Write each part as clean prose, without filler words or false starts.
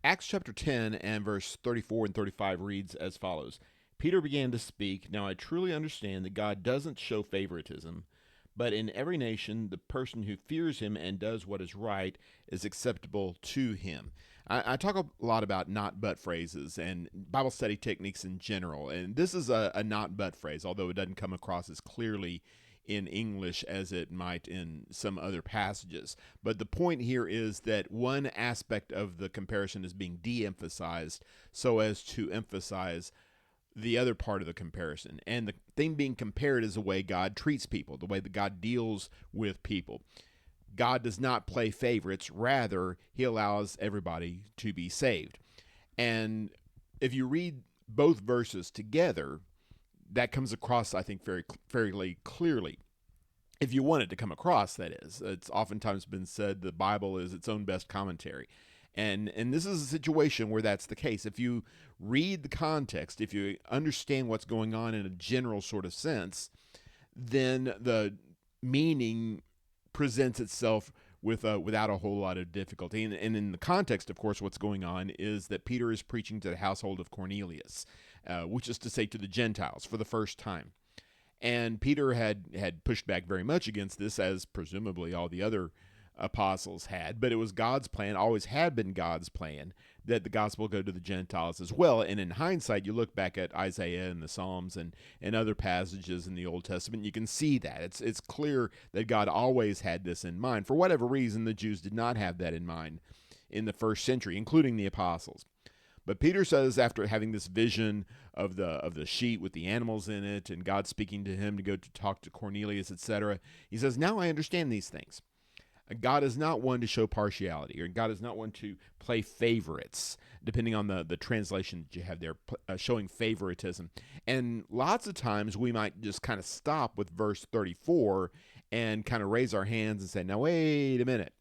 Acts chapter 10 and verse 34 and 35 reads as follows. Peter began to speak, "Now I truly understand that God doesn't show favoritism, but in every nation, the person who fears him and does what is right is acceptable to him." I talk a lot about not but phrases and Bible study techniques in general, and this is a not but phrase, although it doesn't come across as clearly in English as it might in some other passages. But the point here is that one aspect of the comparison is being de emphasized so as to emphasize the other part of the comparison. And the thing being compared is the way God treats people, the way that God deals with people. God does not play favorites, rather, he allows everybody to be saved. And if you read both verses together, that comes across, I think, fairly clearly. If you want it to come across, that is. It's oftentimes been said the Bible is its own best commentary. And this is a situation where that's the case. If you read the context, if you understand what's going on in a general sort of sense, then the meaning presents itself without a whole lot of difficulty. And in the context, of course, what's going on is that Peter is preaching to the household of Cornelius, which is to say to the Gentiles for the first time. And Peter had pushed back very much against this, as presumably all the other apostles had, but it was God's plan, always had been God's plan, that the gospel go to the Gentiles as well. And in hindsight, you look back at Isaiah and the Psalms and other passages in the Old Testament, you can see that. It's clear that God always had this in mind. For whatever reason, the Jews did not have that in mind in the first century, including the apostles. But Peter says, after having this vision of the sheet with the animals in it, and God speaking to him to go to talk to Cornelius, etc., he says, "Now I understand these things." God is not one to show partiality, or God is not one to play favorites, depending on the translation that you have there, showing favoritism. And lots of times we might just kind of stop with verse 34 and kind of raise our hands and say, now, wait a minute.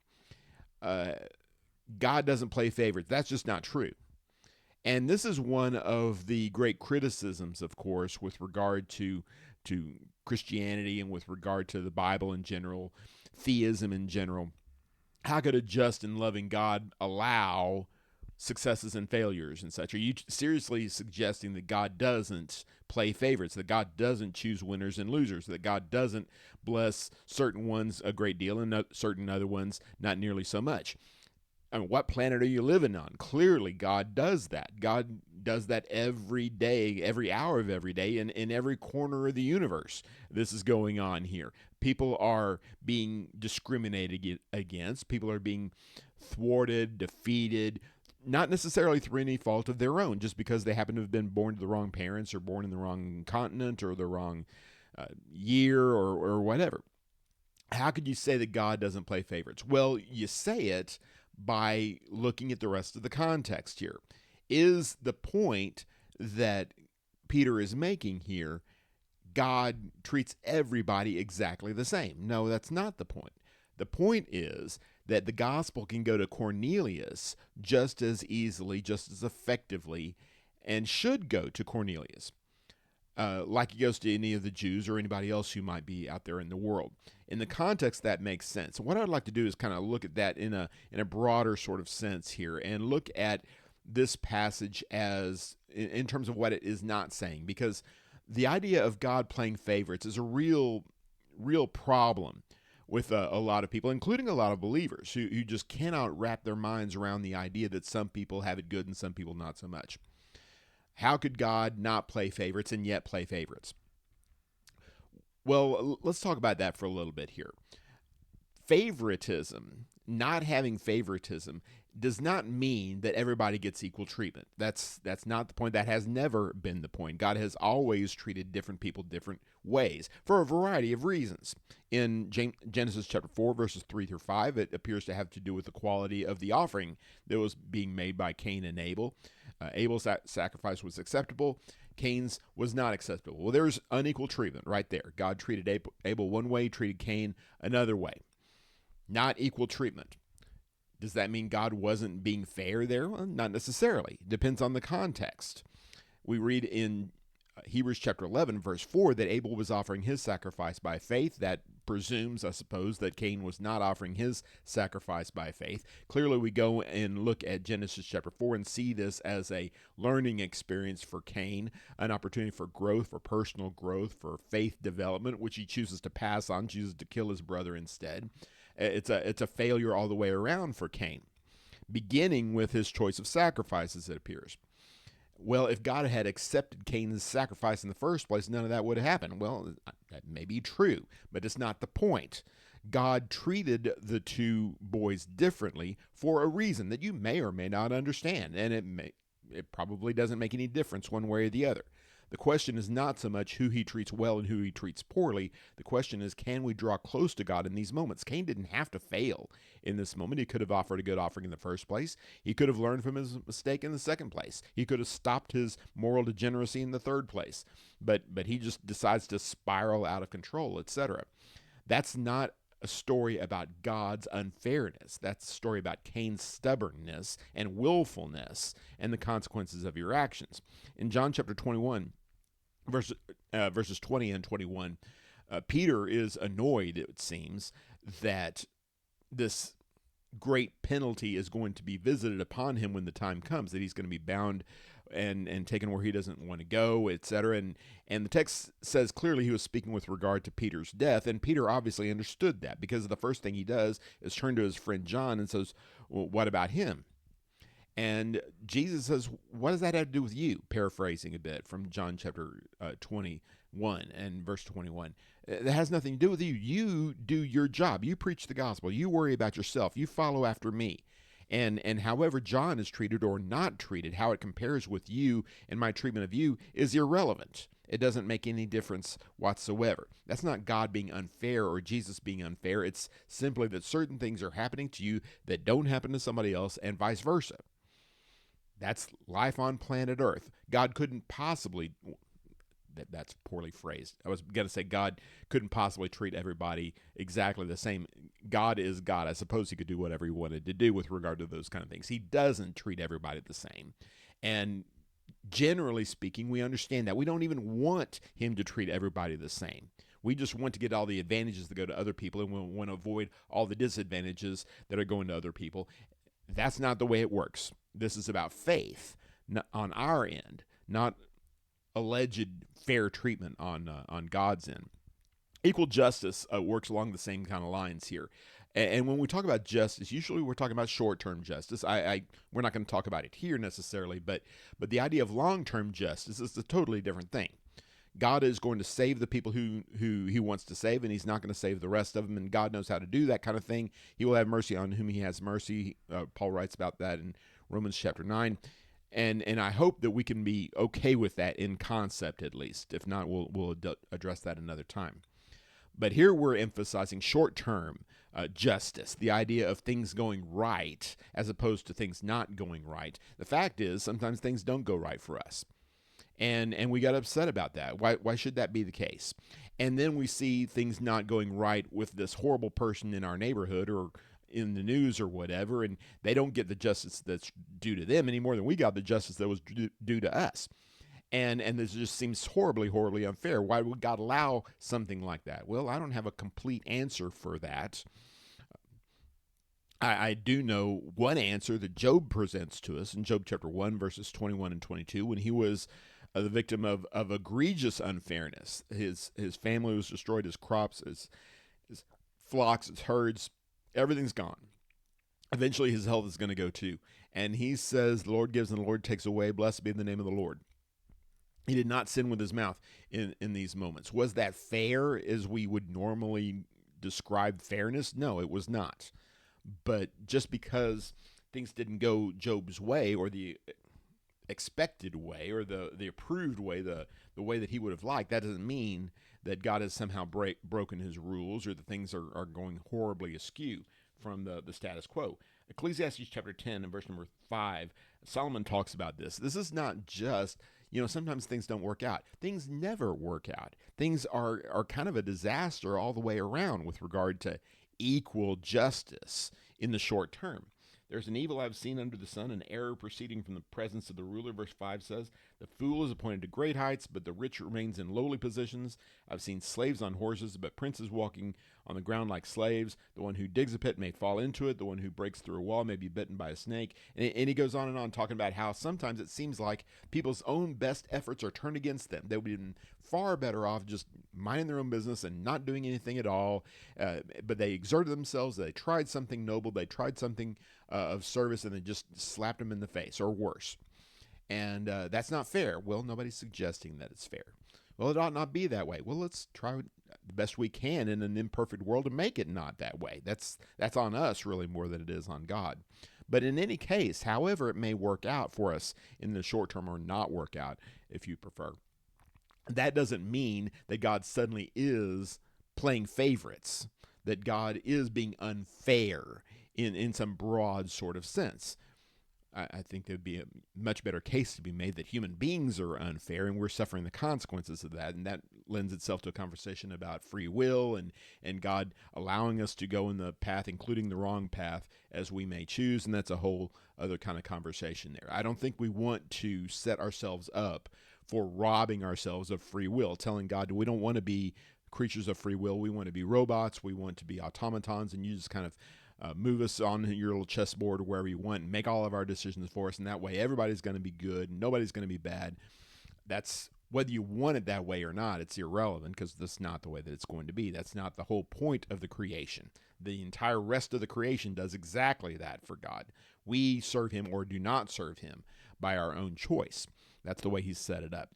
God doesn't play favorites. That's just not true. And this is one of the great criticisms, of course, with regard to Christianity and with regard to the Bible in general, theism in general. How could a just and loving God allow successes and failures and such? Are you seriously suggesting that God doesn't play favorites, that God doesn't choose winners and losers, that God doesn't bless certain ones a great deal and certain other ones not nearly so much? I mean, what planet are you living on? Clearly, God does that. God does that every day, every hour of every day, in every corner of the universe. This is going on here. People are being discriminated against. People are being thwarted, defeated, not necessarily through any fault of their own, just because they happen to have been born to the wrong parents or born in the wrong continent or the wrong year or whatever. How could you say that God doesn't play favorites? Well, you say it by looking at the rest of the context here. Is the point that Peter is making here God treats everybody exactly the same? No, that's not the point. The point is that the gospel can go to Cornelius just as easily, just as effectively, and should go to Cornelius, like it goes to any of the Jews or anybody else who might be out there in the world. In the context, that makes sense. What I'd like to do is kind of look at that in a broader sort of sense here, and look at this passage as in terms of what it is not saying, because the idea of God playing favorites is a real problem with a lot of people, including a lot of believers who just cannot wrap their minds around the idea that some people have it good and some people not so much. How could God not play favorites and yet play favorites? Well, let's talk about that for a little bit here. Favoritism, not having favoritism, does not mean that everybody gets equal treatment. That's not the point. That has never been the point. God has always treated different people different ways for a variety of reasons. In Genesis chapter 4, verses 3 through 5, it appears to have to do with the quality of the offering that was being made by Cain and Abel. Abel's sacrifice was acceptable. Cain's was not acceptable. Well, there's unequal treatment right there. God treated Abel one way, treated Cain another way. Not equal treatment. Does that mean God wasn't being fair there? Well, not necessarily. Depends on the context. We read in Hebrews chapter 11, verse 4, that Abel was offering his sacrifice by faith. That presumes, I suppose, that Cain was not offering his sacrifice by faith. Clearly, we go and look at Genesis chapter 4 and see this as a learning experience for Cain, an opportunity for growth, for personal growth, for faith development, which he chooses to pass on, chooses to kill his brother instead. It's a failure all the way around for Cain, beginning with his choice of sacrifices, it appears. Well, if God had accepted Cain's sacrifice in the first place, none of that would have happened. Well, that may be true, but it's not the point. God treated the two boys differently for a reason that you may or may not understand, and it probably doesn't make any difference one way or the other. The question is not so much who he treats well and who he treats poorly. The question is, can we draw close to God in these moments? Cain didn't have to fail in this moment. He could have offered a good offering in the first place. He could have learned from his mistake in the second place. He could have stopped his moral degeneracy in the third place. But he just decides to spiral out of control, etc. That's not a story about God's unfairness. That's a story about Cain's stubbornness and willfulness and the consequences of your actions. In John chapter 21, verses 20 and 21, Peter is annoyed, it seems, that this great penalty is going to be visited upon him when the time comes, that he's going to be bound and taken where he doesn't want to go, etc. And the text says clearly he was speaking with regard to Peter's death, and Peter obviously understood that, because the first thing he does is turn to his friend John and says, well, what about him? And Jesus says, what does that have to do with you? Paraphrasing a bit from John chapter 21 and verse 21. It has nothing to do with you. You do your job. You preach the gospel. You worry about yourself. You follow after me. And however John is treated or not treated, how it compares with you and my treatment of you is irrelevant. It doesn't make any difference whatsoever. That's not God being unfair or Jesus being unfair. It's simply that certain things are happening to you that don't happen to somebody else, and vice versa. That's life on planet Earth. God couldn't possibly, that's poorly phrased. I was going to say God couldn't possibly treat everybody exactly the same. God is God. I suppose he could do whatever he wanted to do with regard to those kind of things. He doesn't treat everybody the same. And generally speaking, we understand that. We don't even want him to treat everybody the same. We just want to get all the advantages that go to other people, and we want to avoid all the disadvantages that are going to other people. That's not the way it works. This is about faith on our end, not alleged fair treatment on God's end. Equal justice works along the same kind of lines here. And when we talk about justice, usually we're talking about short-term justice. We're not going to talk about it here necessarily, but the idea of long-term justice is a totally different thing. God is going to save the people who he wants to save, and he's not going to save the rest of them, and God knows how to do that kind of thing. He will have mercy on whom he has mercy. Paul writes about that in Romans chapter 9. And I hope that we can be okay with that in concept, at least. If not, we'll address that another time. But here we're emphasizing short-term justice, the idea of things going right as opposed to things not going right. The fact is, sometimes things don't go right for us. And we got upset about that. Why should that be the case? And then we see things not going right with this horrible person in our neighborhood or in the news or whatever, and they don't get the justice that's due to them any more than we got the justice that was due to us. And this just seems horribly, horribly unfair. Why would God allow something like that? Well, I don't have a complete answer for that. I do know one answer that Job presents to us in Job chapter 1, verses 21 and 22, when he was the victim of egregious unfairness. His family was destroyed, his crops, his flocks, his herds, everything's gone. Eventually his health is going to go too. And he says, the Lord gives and the Lord takes away. Blessed be the name of the Lord. He did not sin with his mouth in these moments. Was that fair as we would normally describe fairness? No, it was not. But just because things didn't go Job's way, or the expected way, or the approved way, the way that he would have liked, that doesn't mean that God has somehow broken his rules, or that things are going horribly askew from the status quo. Ecclesiastes chapter 10 and verse number 5, Solomon talks about this. This is not just, sometimes things don't work out. Things never work out. Things are kind of a disaster all the way around with regard to equal justice in the short term. There's an evil I've seen under the sun, an error proceeding from the presence of the ruler. Verse 5 says, the fool is appointed to great heights, but the rich remains in lowly positions. I've seen slaves on horses, but princes walking on the ground like slaves. The one who digs a pit may fall into it. The one who breaks through a wall may be bitten by a snake. And he goes on and on talking about how sometimes it seems like people's own best efforts are turned against them. They would have been far better off just minding their own business and not doing anything at all. But they exerted themselves. They tried something noble. They tried something of service, and they just slapped them in the face, or worse. And that's not fair. Well, nobody's suggesting that it's fair. Well, it ought not be that way. Well, let's try the best we can in an imperfect world to make it not that way. That's on us really more than it is on God. But in any case, however it may work out for us in the short term, or not work out, if you prefer, that doesn't mean that God suddenly is playing favorites, that God is being unfair in some broad sort of sense. I think there'd be a much better case to be made that human beings are unfair and we're suffering the consequences of that. And that lends itself to a conversation about free will and God allowing us to go in the path, including the wrong path, as we may choose. And that's a whole other kind of conversation there. I don't think we want to set ourselves up for robbing ourselves of free will, telling God we don't want to be creatures of free will. We want to be robots. We want to be automatons, and you just kind of move us on your little chessboard or wherever you want and make all of our decisions for us. And that way everybody's going to be good and nobody's going to be bad. That's whether you want it that way or not, it's irrelevant, because that's not the way that it's going to be. That's not the whole point of the creation. The entire rest of the creation does exactly that for God. We serve him or do not serve him by our own choice. That's the way he's set it up.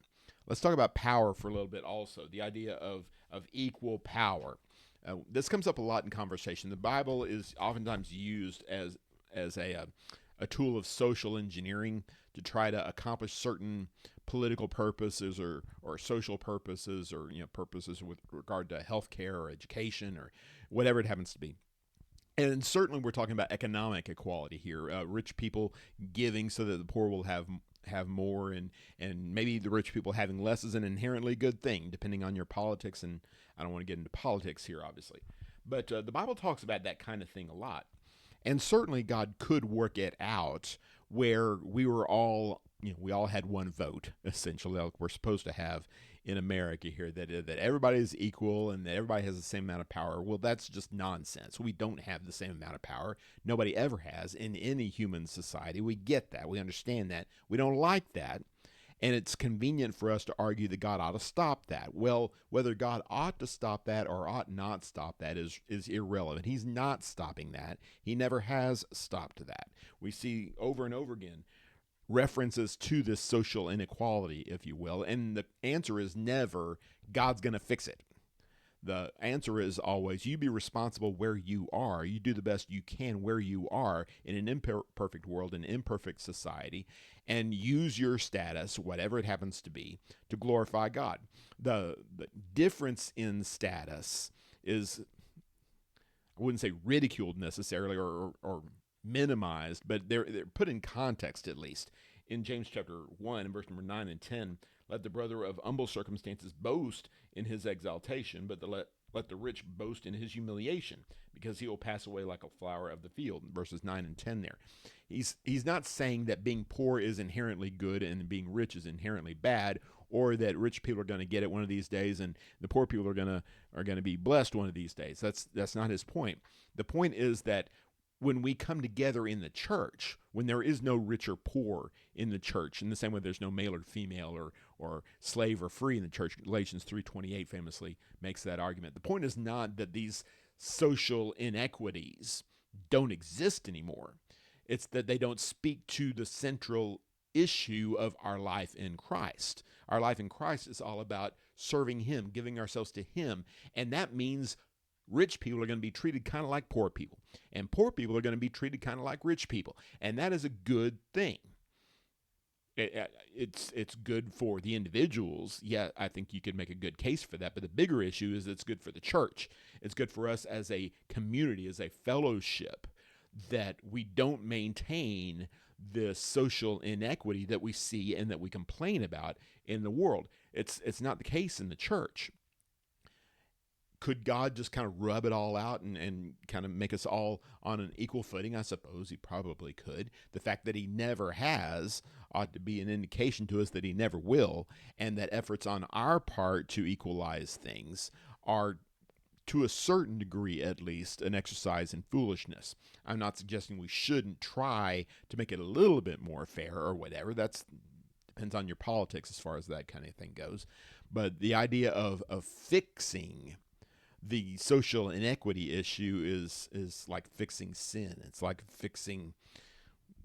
Let's talk about power for a little bit also, the idea of equal power. This comes up a lot in conversation. The Bible is oftentimes used as a tool of social engineering to try to accomplish certain political purposes or social purposes, or purposes with regard to healthcare or education or whatever it happens to be. And certainly we're talking about economic equality here. Rich people giving so that the poor will have more, and maybe the rich people having less is an inherently good thing, depending on your politics. And I don't want to get into politics here, obviously. But the Bible talks about that kind of thing a lot. And certainly God could work it out where we were all, we all had one vote, essentially, like we're supposed to have in America here, that everybody is equal and that everybody has the same amount of power. Well, that's just nonsense. We don't have the same amount of power. Nobody ever has in any human society. We get that. We understand that. We don't like that. And it's convenient for us to argue that God ought to stop that. Well, whether God ought to stop that or ought not stop that is irrelevant. He's not stopping that. He never has stopped that. We see over and over again references to this social inequality, if you will, and the answer is never, God's going to fix it. The answer is always, you be responsible where you are. You do the best you can where you are in an imperfect world, an imperfect society, and use your status, whatever it happens to be, to glorify God. The difference in status is, I wouldn't say ridiculed necessarily or minimized, but they're put in context at least. In James chapter 1 and verse number 9 and 10, let the brother of humble circumstances boast in his exaltation, but let the rich boast in his humiliation, because he will pass away like a flower of the field. Verses 9 and 10 there. He's not saying that being poor is inherently good and being rich is inherently bad, or that rich people are going to get it one of these days and the poor people are going to be blessed one of these days. That's not his point. The point is that when we come together in the church, when there is no rich or poor in the church, in the same way there's no male or female or slave or free in the church, Galatians 3:28 famously makes that argument. The point is not that these social inequities don't exist anymore. It's that they don't speak to the central issue of our life in Christ. Our life in Christ is all about serving him, giving ourselves to him, and that means rich people are going to be treated kind of like poor people, and poor people are going to be treated kind of like rich people, and that is a good thing. It's good for the individuals. Yeah, I think you could make a good case for that, but the bigger issue is it's good for the church. It's good for us as a community, as a fellowship, that we don't maintain the social inequity that we see and that we complain about in the world. It's not the case in the church. Could God just kind of rub it all out and kind of make us all on an equal footing? I suppose he probably could. The fact that he never has ought to be an indication to us that he never will, and that efforts on our part to equalize things are, to a certain degree at least, an exercise in foolishness. I'm not suggesting we shouldn't try to make it a little bit more fair or whatever. That's depends on your politics as far as that kind of thing goes. But the idea of fixing the social inequity issue is like fixing sin. It's like fixing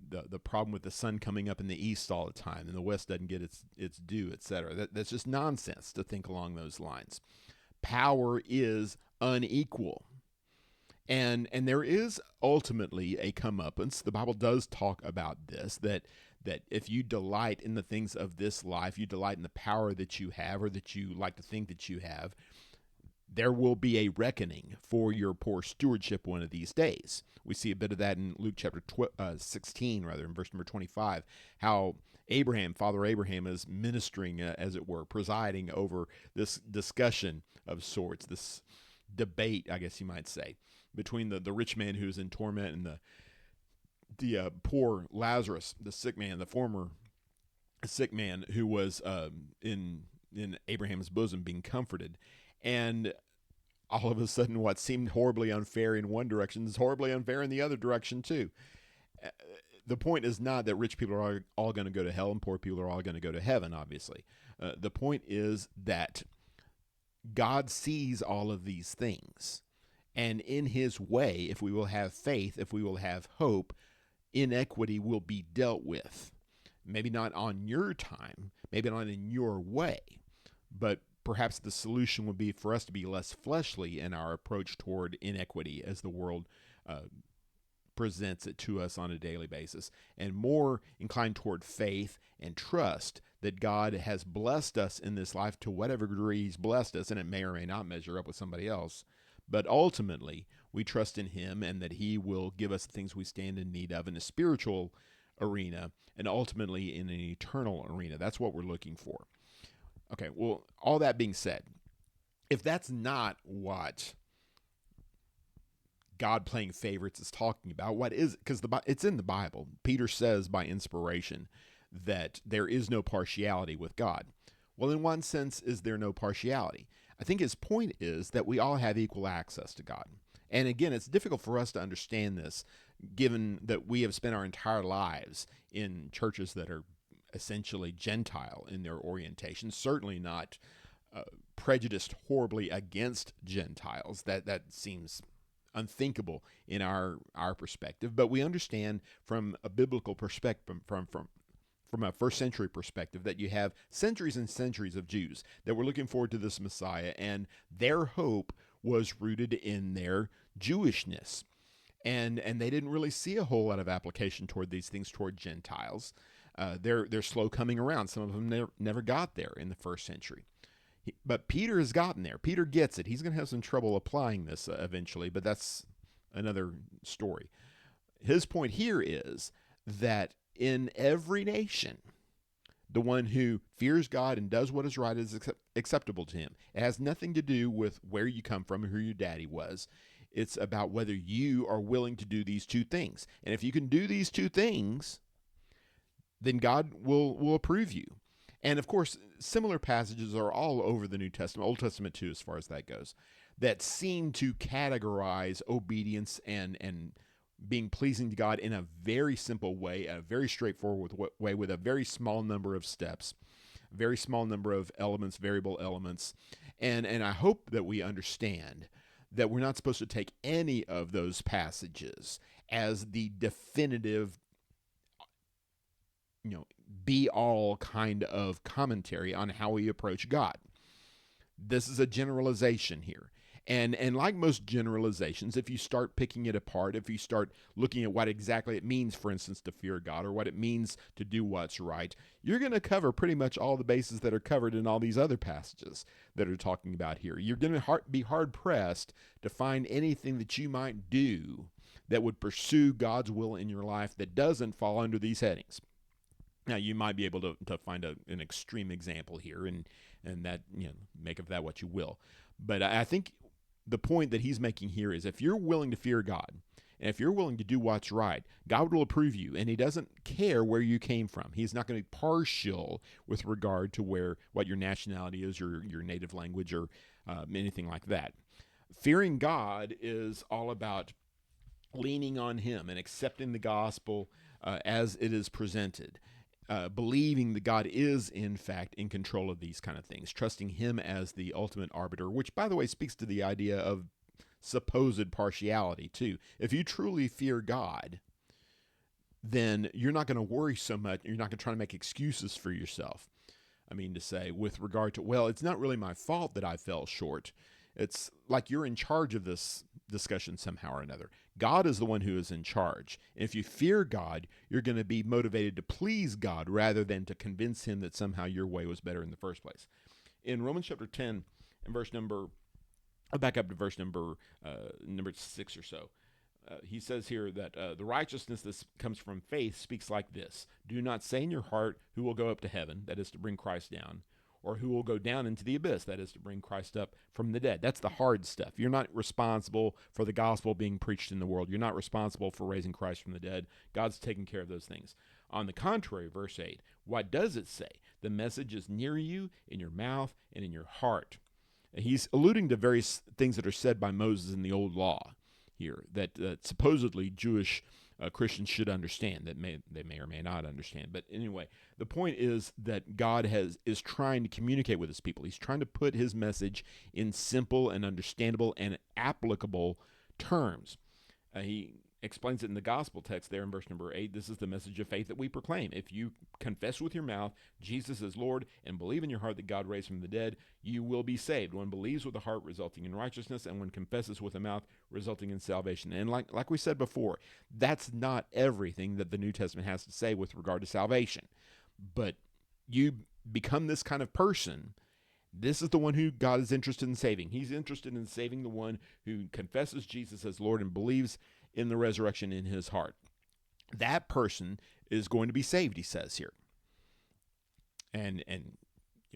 the problem with the sun coming up in the east all the time and the west doesn't get its due, etc. That's just nonsense to think along those lines. Power is unequal. And there is ultimately a comeuppance. The Bible does talk about this, that if you delight in the things of this life, you delight in the power that you have or that you like to think that you have, there will be a reckoning for your poor stewardship one of these days. We see a bit of that in Luke chapter 16, in verse number 25, how Father Abraham is ministering, as it were, presiding over this discussion of sorts, this debate, I guess you might say, between the rich man who's in torment and the poor Lazarus, the sick man, the former sick man who was in Abraham's bosom being comforted. And all of a sudden, what seemed horribly unfair in one direction is horribly unfair in the other direction, too. The point is not that rich people are all going to go to hell and poor people are all going to go to heaven, obviously. The point is that God sees all of these things. And in his way, if we will have faith, if we will have hope, inequity will be dealt with. Maybe not on your time, maybe not in your way, but perhaps the solution would be for us to be less fleshly in our approach toward inequity as the world presents it to us on a daily basis, and more inclined toward faith and trust that God has blessed us in this life to whatever degree he's blessed us, and it may or may not measure up with somebody else. But ultimately, we trust in him and that he will give us the things we stand in need of in a spiritual arena and ultimately in an eternal arena. That's what we're looking for. Okay, well, all that being said, if that's not what God playing favorites is talking about, what is it? Because it's in the Bible. Peter says by inspiration that there is no partiality with God. Well, in one sense, is there no partiality? I think his point is that we all have equal access to God. And again, it's difficult for us to understand this, given that we have spent our entire lives in churches that are essentially Gentile in their orientation, certainly not prejudiced horribly against Gentiles. That seems unthinkable in our perspective. But we understand from a biblical perspective, from a first century perspective, that you have centuries and centuries of Jews that were looking forward to this Messiah, and their hope was rooted in their Jewishness. And they didn't really see a whole lot of application toward these things toward Gentiles. They're slow coming around. Some of them never got there in the first century. But Peter has gotten there. Peter gets it. He's going to have some trouble applying this eventually, but that's another story. His point here is that in every nation, the one who fears God and does what is right is acceptable to him. It has nothing to do with where you come from or who your daddy was. It's about whether you are willing to do these two things. And if you can do these two things, then God will approve you. And of course, similar passages are all over the New Testament, Old Testament too, as far as that goes, that seem to categorize obedience and being pleasing to God in a very simple way, a very straightforward way, with a very small number of steps, very small number of elements, variable elements. And I hope that we understand that we're not supposed to take any of those passages as the definitive, be-all kind of commentary on how we approach God. This is a generalization here. And like most generalizations, if you start picking it apart, if you start looking at what exactly it means, for instance, to fear God, or what it means to do what's right, you're going to cover pretty much all the bases that are covered in all these other passages that are talking about here. You're going to be hard-pressed to find anything that you might do that would pursue God's will in your life that doesn't fall under these headings. Now, you might be able to find an extreme example here, and that, make of that what you will. But I think the point that he's making here is if you're willing to fear God, and if you're willing to do what's right, God will approve you, and he doesn't care where you came from. He's not going to be partial with regard to what your nationality is, or your native language, or anything like that. Fearing God is all about leaning on him and accepting the gospel as it is presented. Believing that God is, in fact, in control of these kind of things, trusting him as the ultimate arbiter, which, by the way, speaks to the idea of supposed partiality, too. If you truly fear God, then you're not going to worry so much. You're not going to try to make excuses for yourself. I mean, to say, with regard to, well, it's not really my fault that I fell short. It's like you're in charge of this discussion somehow or another. God is the one who is in charge. And if you fear God, you're going to be motivated to please God rather than to convince him that somehow your way was better in the first place. In Romans chapter 10 and verse number, I'll back up to verse number 6 or so. He says here that the righteousness that comes from faith speaks like this. Do not say in your heart, who will go up to heaven, that is to bring Christ down, or who will go down into the abyss, that is to bring Christ up from the dead. That's the hard stuff. You're not responsible for the gospel being preached in the world. You're not responsible for raising Christ from the dead. God's taking care of those things. On the contrary, verse 8, what does it say? The message is near you, in your mouth, and in your heart. He's alluding to various things that are said by Moses in the old law here that supposedly Jewish Christians should understand, that they may or may not understand. But anyway, the point is that God is trying to communicate with his people. He's trying to put his message in simple and understandable and applicable terms. He explains it in the gospel text there in verse number 8. This is the message of faith that we proclaim. If you confess with your mouth Jesus is Lord and believe in your heart that God raised him from the dead, you will be saved. One believes with the heart, resulting in righteousness, and one confesses with the mouth, resulting in salvation. And like we said before, that's not everything that the New Testament has to say with regard to salvation. But you become this kind of person. This is the one who God is interested in saving. He's interested in saving the one who confesses Jesus as Lord and believes in the resurrection in his heart. That person is going to be saved, he says here. And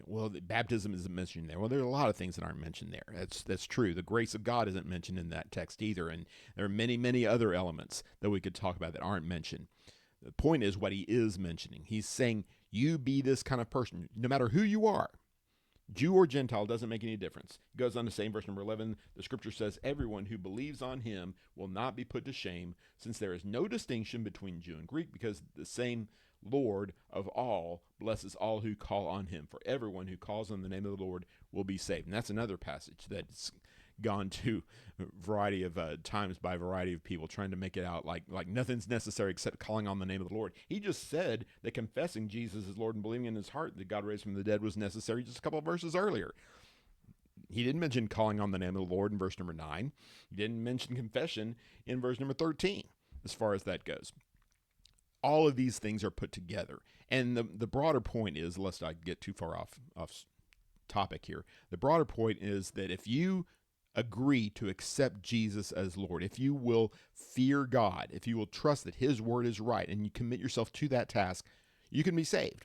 well, the baptism isn't mentioned there. Well, there are a lot of things that aren't mentioned there. That's true. The grace of God isn't mentioned in that text either. And there are many, many other elements that we could talk about that aren't mentioned. The point is what he is mentioning. He's saying, you be this kind of person, no matter who you are. Jew or Gentile, doesn't make any difference. He goes on to say in verse number 11, the scripture says, everyone who believes on him will not be put to shame, since there is no distinction between Jew and Greek, because the same Lord of all blesses all who call on him. For everyone who calls on the name of the Lord will be saved. And that's another passage that's gone to a variety of times by a variety of people, trying to make it out like nothing's necessary except calling on the name of the Lord. He just said that confessing Jesus as Lord and believing in his heart that God raised from the dead was necessary just a couple of verses earlier. He didn't mention calling on the name of the Lord in verse number 9. He didn't mention confession in verse number 13, as far as that goes. All of these things are put together. And the broader point is, lest I get too far off topic here, the broader point is that if you agree to accept Jesus as Lord, if you will fear God, if you will trust that his word is right, and you commit yourself to that task, you can be saved.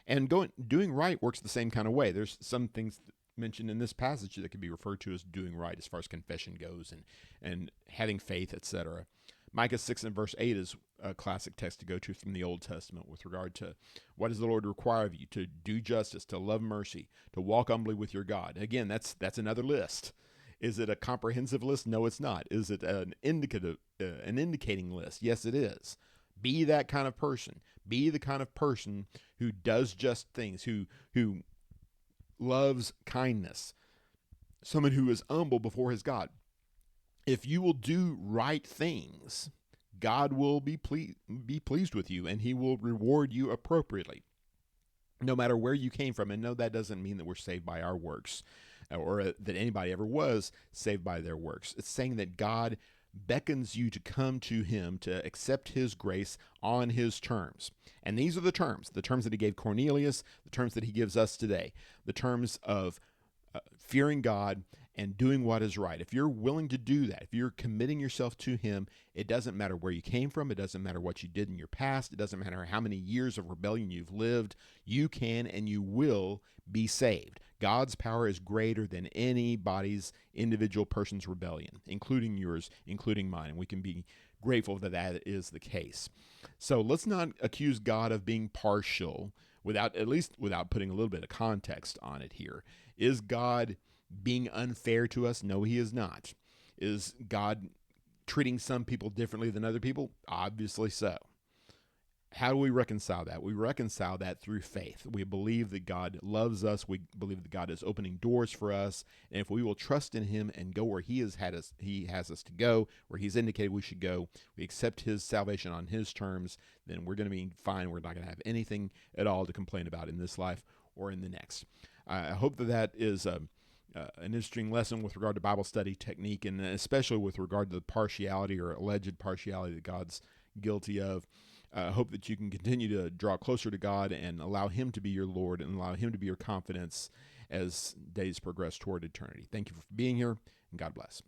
And doing right works the same kind of way. There's some things mentioned in this passage that can be referred to as doing right as far as confession goes and having faith, etc. Micah 6 and verse 8 is a classic text to go to from the Old Testament with regard to what does the Lord require of you? To do justice, to love mercy, to walk humbly with your God. Again, that's another list. Is it a comprehensive list? No, it's not. Is it an indicating list? Yes, it is. Be that kind of person. Be the kind of person who does just things, who loves kindness, someone who is humble before his God. If you will do right things, God will be pleased with you, and he will reward you appropriately, no matter where you came from. And no, that doesn't mean that we're saved by our works, or that anybody ever was saved by their works. It's saying that God beckons you to come to him, to accept his grace on his terms. And these are the terms that he gave Cornelius, the terms that he gives us today, the terms of fearing God and doing what is right. If you're willing to do that, if you're committing yourself to him, it doesn't matter where you came from. It doesn't matter what you did in your past. It doesn't matter how many years of rebellion you've lived. You can and you will be saved. God's power is greater than anybody's individual person's rebellion, including yours, including mine. And we can be grateful that that is the case. So let's not accuse God of being partial without putting a little bit of context on it here. Is God being unfair to us? No, he is not. Is God treating some people differently than other people? Obviously so. How do we reconcile that? We reconcile that through faith. We believe that God loves us. We believe that God is opening doors for us. And if we will trust in him and go where he has us to go, where he's indicated we should go, we accept his salvation on his terms, then we're going to be fine. We're not going to have anything at all to complain about in this life or in the next. I hope that is an interesting lesson with regard to Bible study technique, and especially with regard to the partiality or alleged partiality that God's guilty of. I hope that you can continue to draw closer to God and allow him to be your Lord and allow him to be your confidence as days progress toward eternity. Thank you for being here, and God bless.